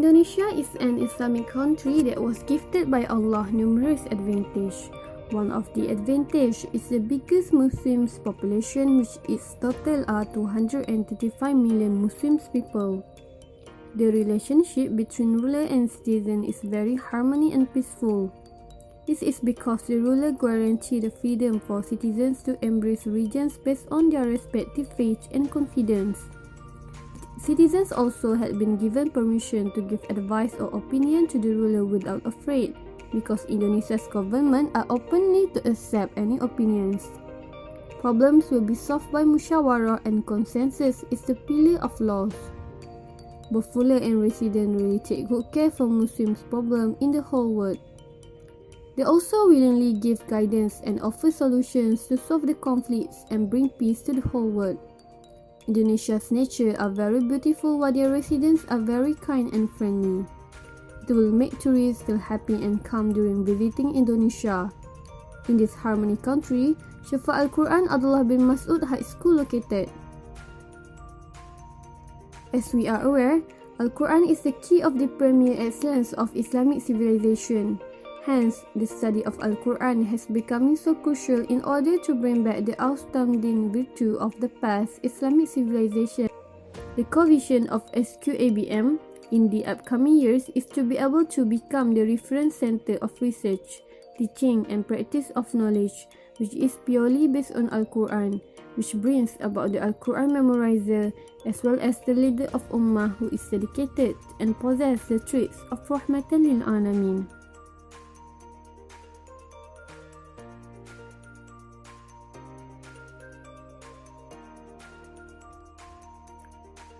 Indonesia is an Islamic country that was gifted by Allah numerous advantages. One of the advantages is the biggest Muslim population, which its total are 235 million Muslim people. The relationship between ruler and citizen is very harmony and peaceful. This is because the ruler guarantee the freedom for citizens to embrace religions based on their respective faith and confidence. Citizens also had been given permission to give advice or opinion to the ruler without afraid, because Indonesia's government are openly to accept any opinions. Problems will be solved by musyawarah, and consensus is the pillar of laws. Both ruler and resident really take good care for Muslims' problem in the whole world. They also willingly give guidance and offer solutions to solve the conflicts and bring peace to the whole world. Indonesia's nature are very beautiful, while their residents are very kind and friendly. It will make tourists feel happy and calm during visiting Indonesia. In this harmony country, Syafa Al-Quran Abdullah bin Mas'ud High School located. As we are aware, Al-Quran is the key of the premier excellence of Islamic civilization. Hence, the study of Al-Quran has become so crucial in order to bring back the outstanding virtue of the past Islamic civilization. The core vision of SQABM in the upcoming years is to be able to become the reference center of research, teaching and practice of knowledge, which is purely based on Al-Quran, which brings about the Al-Quran memorizer as well as the leader of Ummah who is dedicated and possesses the traits of Rahmatan lil Alamin.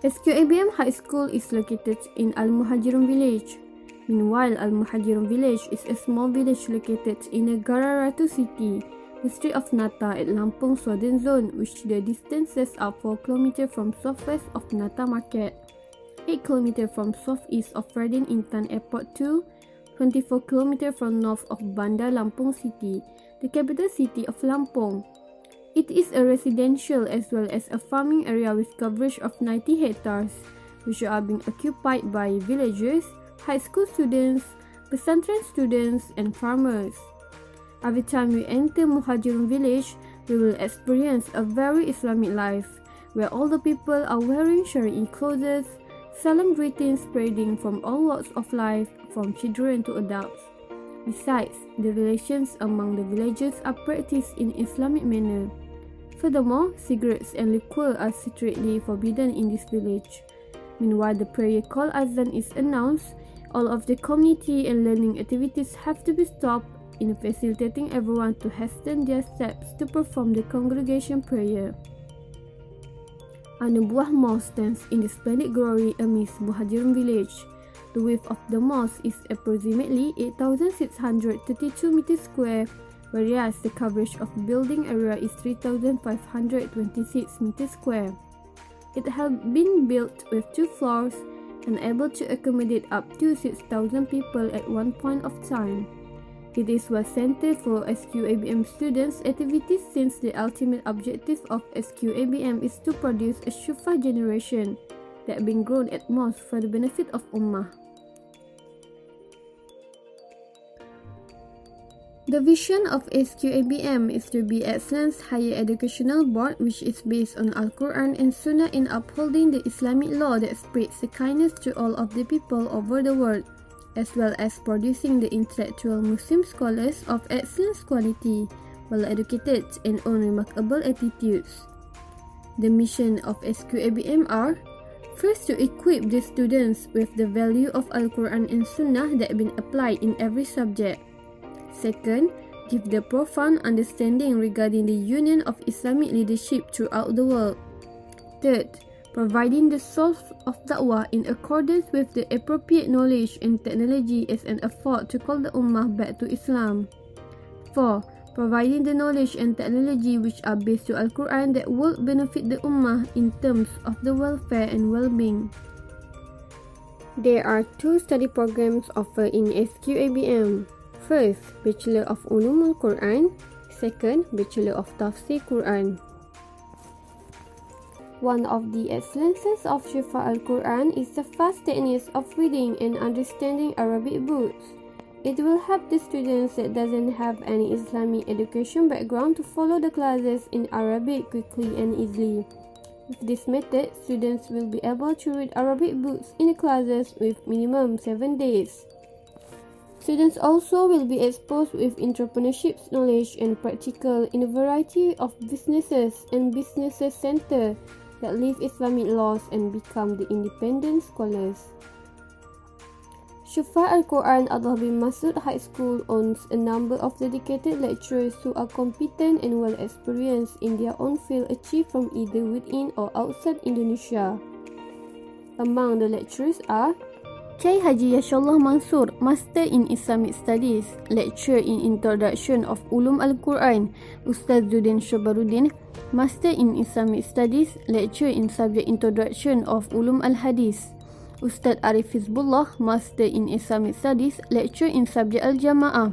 SQABM High School is located in Al-Muhajirun village. Meanwhile, Al-Muhajirun village is a small village located in Negara Ratu City, district of Nata at Lampung Southern Zone, which the distances are 4 km from southwest of Nata Market, 8 km from southeast of Radin Intan Airport 2, 24 km from north of Bandar Lampung City, the capital city of Lampung. It is a residential as well as a farming area with coverage of 90 hectares, which are being occupied by villagers, high school students, pesantren students, and farmers. Every time we enter Muhajirun village, we will experience a very Islamic life, where all the people are wearing Shari'i clothes, salam greetings spreading from all walks of life, from children to adults. Besides, the relations among the villagers are practiced in Islamic manner. Furthermore, cigarettes and liquor are strictly forbidden in this village. Meanwhile, the prayer call azan is announced, all of the community and learning activities have to be stopped in facilitating everyone to hasten their steps to perform the congregation prayer. An-Nubuwah Mosque stands in the splendid glory amidst Muhajirun village. The width of the mosque is approximately 8,632 meters square, whereas the coverage of building area is 3,526 meters square. It has been built with 2 floors and able to accommodate up to 6,000 people at one point of time. It is a center for SQABM students' activities, since the ultimate objective of SQABM is to produce a Shufah generation that being grown at mosque for the benefit of Ummah. The vision of SQABM is to be excellence higher educational board, which is based on Al-Quran and Sunnah in upholding the Islamic law that spreads the kindness to all of the people over the world, as well as producing the intellectual Muslim scholars of excellent quality, well educated and own remarkable attitudes. The mission of SQABM are: first, to equip the students with the value of Al-Quran and Sunnah that have been applied in every subject. Second, give the profound understanding regarding the union of Islamic leadership throughout the world. Third, providing the source of da'wah in accordance with the appropriate knowledge and technology as an effort to call the Ummah back to Islam. 4. Providing the knowledge and technology which are based to Al-Quran that will benefit the Ummah in terms of the welfare and well-being. There are 2 study programs offered in SQABM. First, Bachelor of Ulumul Quran. Second, Bachelor of Tafsir Quran. One of the excellences of Shifa Al-Quran is the fast techniques of reading and understanding Arabic books. It will help the students that doesn't have any Islamic education background to follow the classes in Arabic quickly and easily. With this method, students will be able to read Arabic books in the classes with minimum 7 days. Students also will be exposed with entrepreneurship knowledge and practical in a variety of businesses and businesses center that live Islamic laws and become the independent scholars. Shifa Al-Quran Abdullah bin Masud High School owns a number of dedicated lecturers who are competent and well experienced in their own field achieved from either within or outside Indonesia. Among the lecturers are Cai Haji Yashallah Mansur, Master in Islamic Studies, Lecturer in Introduction of Ulum Al-Quran, Ustaz Zudin Shobaruddin, Master in Islamic Studies, Lecturer in Subject Introduction of Ulum Al-Hadith, Ustaz Arif Hizbullah, Master in Islamic Studies, Lecturer in Subject Al-Jama'ah,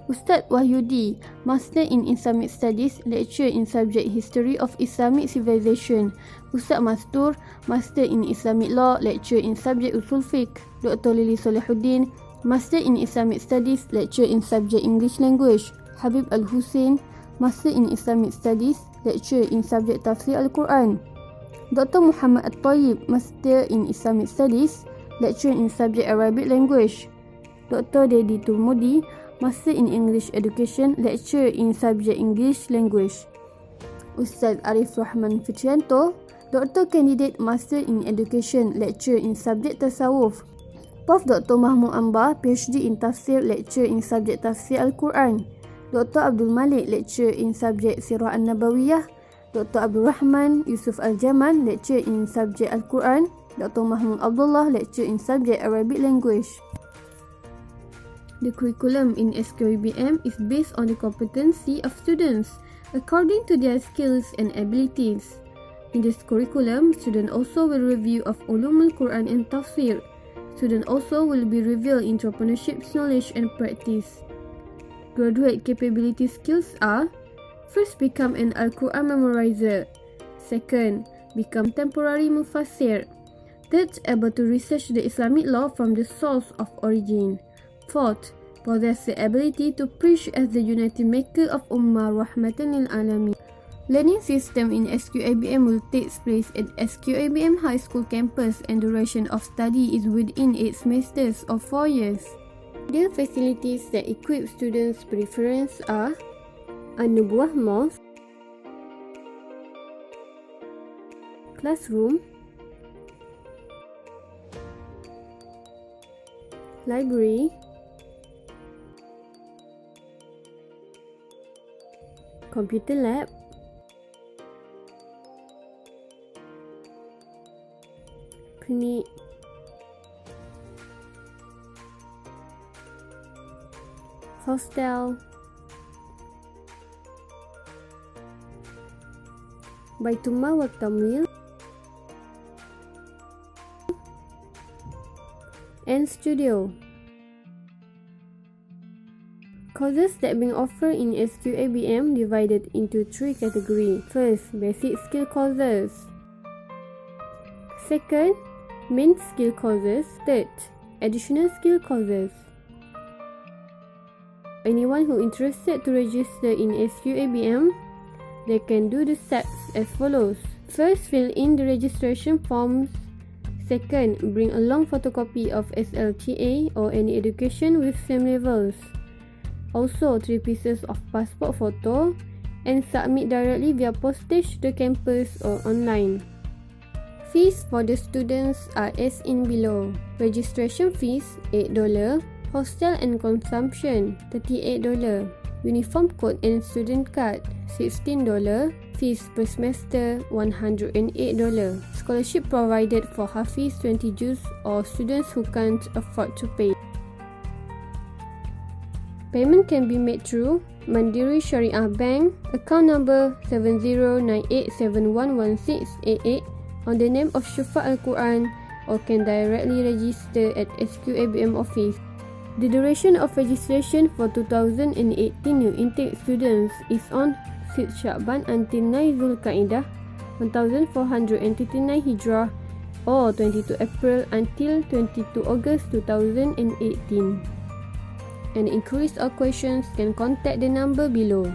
Ustaz Wahyudi, Master in Islamic Studies, Lecturer in Subject History of Islamic Civilization, Ustaz Mastur, Master in Islamic Law, Lecturer in Subject Usul Fiqh, Dr. Lili Solehuddin, Master in Islamic Studies, Lecturer in Subject English Language, Habib Al-Hussein, Master in Islamic Studies, Lecturer in Subject Tafsir Al-Quran, Dr. Muhammad At-Tayyib, Master in Islamic Studies, Lecturer in Subject Arabic Language, Dr. Dedi Turmudi, Master in English Education, Lecturer in Subject English Language, Ustaz Arif Rahman Fitrianto, Dr. Candidate Master in Education, Lecturer in Subject Tasawuf, Prof. Dr. Mahmud Ambar, PhD in Tafsir, Lecturer in Subject Tafsir Al-Quran, Dr. Abdul Malik, Lecturer in Subject Sirah An-Nabawiyah, Dr. Abdul Rahman Yusuf Al-Jaman, Lecturer in Subject Al-Quran, Dr. Mahmud Abdullah, Lecturer in Subject Arabic Language. The curriculum in SQABM is based on the competency of students according to their skills and abilities. In this curriculum, students also will review of Ulum Al-Quran and Tafsir. Students also will be revealed entrepreneurship knowledge and practice. Graduate capability skills are: first, become an Al-Quran memorizer. Second, become temporary mufassir. Third, able to research the Islamic law from the source of origin. Fourth, possess the ability to preach as the unity maker of Ummah Rahmatan lil Alamin. Learning system in SQABM will take place at SQABM High School campus and duration of study is within 8 semesters or 4 years. The facilities that equip students' preference are An-Nubuwah Mosque, classroom, library, computer lab, clinic, hostel, Baitul wa Tamwil, and studio. Courses that being offered in SQABM divided into 3 categories. First, basic skill courses. Second, main skill courses. Third, additional skill courses. Anyone who interested to register in SQABM, they can do the steps as follows. First, fill in the registration forms. Second, bring along photocopy of SLTA or any education with same levels. Also, 3 pieces of passport photo and submit directly via postage to the campus or online. Fees for the students are as in below. Registration fees $8, hostel and consumption $38, uniform coat and student card $16, fees per semester $108. Scholarship provided for Hafiz 20 juz or students who can't afford to pay. Payment can be made through Mandiri Syariah Bank, account number 7098711688 on the name of Shifa Al-Quran, or can directly register at SQABM office. The duration of registration for 2018 new intake students is on 6 Sya'ban until 9 Zulkaidah 1439 Hijrah or 22 April until 22 August 2018. Any inquiries or questions can contact the number below.